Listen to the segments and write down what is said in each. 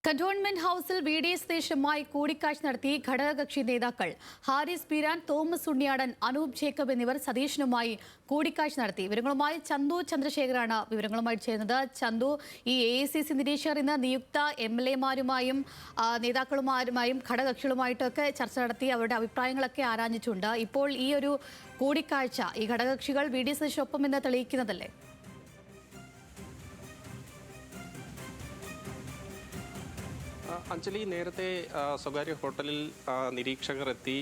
Cantonment ഹൌസിൽ VD. സതീശുമായി കൂടിക്കാഴ്ച നടത്തി ഘടകകക്ഷി നേതാക്കൾ ഹാരിസ് പീരാൻ, തോമസ് ഉണ്ണിയാടൻ, അനൂപ് ജേക്കബ് എന്നിവർ സതീശനുമായി കൂടിക്കാഴ്ച നടത്തി. വിവരങ്ങളുമായി ചന്തു ചന്ദ്രശേഖറാണ് വിവരങ്ങളുമായി ചേരുന്നത്. ചന്തു, ഈ AICC നിരീക്ഷകർ ഇന്ന് നിയുക്ത MLA-മാരുമായും നേതാക്കളുമാരുമായും ഘടകകക്ഷികളുമായിട്ടൊക്കെ ചർച്ച നടത്തി അവരുടെ അഭിപ്രായങ്ങളൊക്കെ ആരാഞ്ഞിട്ടുണ്ട്. ഇപ്പോൾ ഈ ഒരു കൂടിക്കാഴ്ച ഈ ഘടകകക്ഷികൾ വി.ഡി. സതീശനൊപ്പം എന്ന് തെളിയിക്കുന്നതല്ലേ? അഞ്ജലി, നേരത്തെ സ്വകാര്യ ഹോട്ടലിൽ നിരീക്ഷകർ എത്തി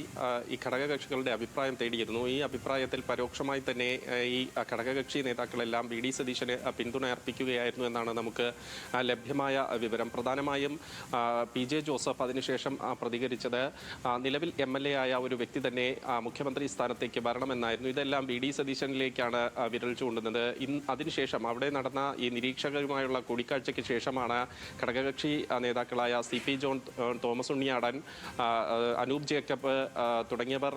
ഈ ഘടകകക്ഷികളുടെ അഭിപ്രായം തേടിയിരുന്നു. ഈ അഭിപ്രായത്തിൽ പരോക്ഷമായി തന്നെ ഈ ഘടകകക്ഷി നേതാക്കളെല്ലാം വി.ഡി. സതീശന് പിന്തുണ അർപ്പിക്കുകയായിരുന്നു എന്നാണ് നമുക്ക് ലഭ്യമായ വിവരം. പ്രധാനമായും PJ ജോസഫ് അതിനുശേഷം പ്രതികരിച്ചത് നിലവിൽ MLA ആയ ഒരു വ്യക്തി തന്നെ മുഖ്യമന്ത്രി സ്ഥാനത്തേക്ക് വരണമെന്നായിരുന്നു. ഇതെല്ലാം വി.ഡി. സതീശനിലേക്കാണ് വിരൽ ചൂണ്ടുന്നത്. അതിനുശേഷം അവിടെ നടന്ന ഈ നിരീക്ഷകരുമായുള്ള കൂടിക്കാഴ്ചയ്ക്ക് ശേഷമാണ് ഘടകകക്ഷി നേതാക്കളായ CP John, Thomas Unniyadan, Anoop Jacob തുടങ്ങിയവർ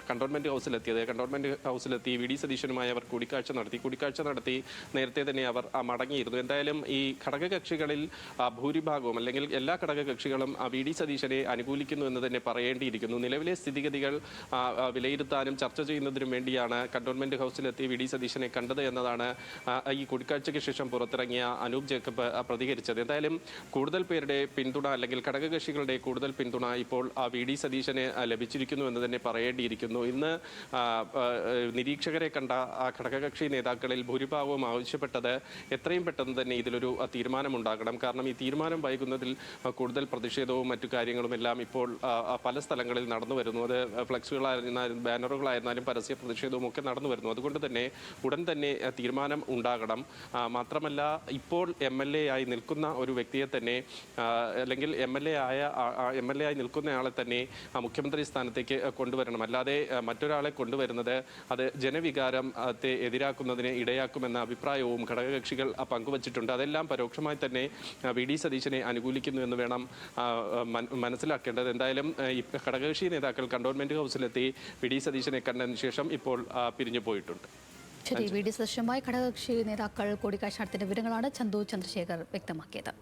കന്റോൺമെന്റ് ഹൗസിലെത്തിയത്. കന്റോൺമെന്റ് ഹൗസിലെത്തി വി.ഡി. സതീശനുമായി അവർ കൂടിക്കാഴ്ച നടത്തി നേരത്തെ തന്നെ അവർ മടങ്ങിയിരുന്നു. എന്തായാലും ഈ ഘടകകക്ഷികളിൽ ഭൂരിഭാഗവും അല്ലെങ്കിൽ എല്ലാ ഘടകകക്ഷികളും വി.ഡി. സതീശനെ അനുകൂലിക്കുന്നു എന്ന് തന്നെ പറയേണ്ടിയിരിക്കുന്നു. നിലവിലെ സ്ഥിതിഗതികൾ വിലയിരുത്താനും ചർച്ച ചെയ്യുന്നതിനും വേണ്ടിയാണ് കന്റോൺമെന്റ് ഹൗസിലെത്തി വി.ഡി. സതീശനെ കണ്ടത് എന്നതാണ് ഈ കൂടിക്കാഴ്ചയ്ക്ക് ശേഷം പുറത്തിറങ്ങിയ അനൂപ് ജേക്കബ് പ്രതികരിച്ചത്. എന്തായാലും കൂടുതൽ പേരുടെ പിന്തുണ അല്ലെങ്കിൽ ഘടകകക്ഷികളുടെ കൂടുതൽ പിന്തുണ ഇപ്പോൾ വി.ഡി. സതീശന് ലഭിച്ചിരിക്കുന്നു എന്ന് തന്നെ പറയേണ്ടിയിരിക്കുന്നു. ഇന്ന് നിരീക്ഷകരെ കണ്ട ഘടകകക്ഷി നേതാക്കളിൽ ഭൂരിഭാഗവും ആവശ്യപ്പെട്ടത് എത്രയും പെട്ടെന്ന് തന്നെ ഇതിലൊരു തീരുമാനമുണ്ടാകണം. കാരണം ഈ തീരുമാനം വൈകുന്നതിൽ കൂടുതൽ പ്രതിഷേധവും മറ്റു കാര്യങ്ങളുമെല്ലാം ഇപ്പോൾ പല സ്ഥലങ്ങളിൽ നടന്നു വരുന്നു. അത് ഫ്ലെക്സുകളായിരുന്നാലും ബാനറുകളായിരുന്നാലും പരസ്യ പ്രതിഷേധവും ഒക്കെ നടന്നു വരുന്നു. അതുകൊണ്ട് തന്നെ ഉടൻ തന്നെ തീരുമാനം ഉണ്ടാകണം. മാത്രമല്ല, ഇപ്പോൾ MLA ആയി നിൽക്കുന്ന ഒരു വ്യക്തിയെ തന്നെ അല്ലെങ്കിൽ MLA ആയി നിൽക്കുന്നയാളെ തന്നെ മുഖ്യമന്ത്രി സ്ഥാനത്തേക്ക് കൊണ്ടുവരണം. അല്ലാതെ മറ്റൊരാളെ കൊണ്ടുവരുന്നത് അത് ജനവികാരത്തെ എതിരാക്കുന്നതിന് ഇടയാക്കുമെന്ന അഭിപ്രായവും ഘടകകക്ഷികൾ പങ്കുവച്ചിട്ടുണ്ട്. അതെല്ലാം പരോക്ഷമായി തന്നെ വി.ഡി. സതീശനെ അനുകൂലിക്കുന്നു എന്ന് വേണം മനസ്സിലാക്കേണ്ടത്. എന്തായാലും ഈ ഘടകകക്ഷി നേതാക്കൾ കന്റോൺമെന്റ് ഹൗസിലെത്തി വി.ഡി. സതീശനെ കണ്ടതിന് ശേഷം ഇപ്പോൾ പിരിഞ്ഞു പോയിട്ടുണ്ട്. ശരി, വി.ഡി. സതീശനുമായി ഘടകകക്ഷി നേതാക്കൾ കൂടിക്കാഴ്ച നടത്തിയ വിവരങ്ങളാണ് ചന്തു ചന്ദ്രശേഖർ വ്യക്തമാക്കിയത്.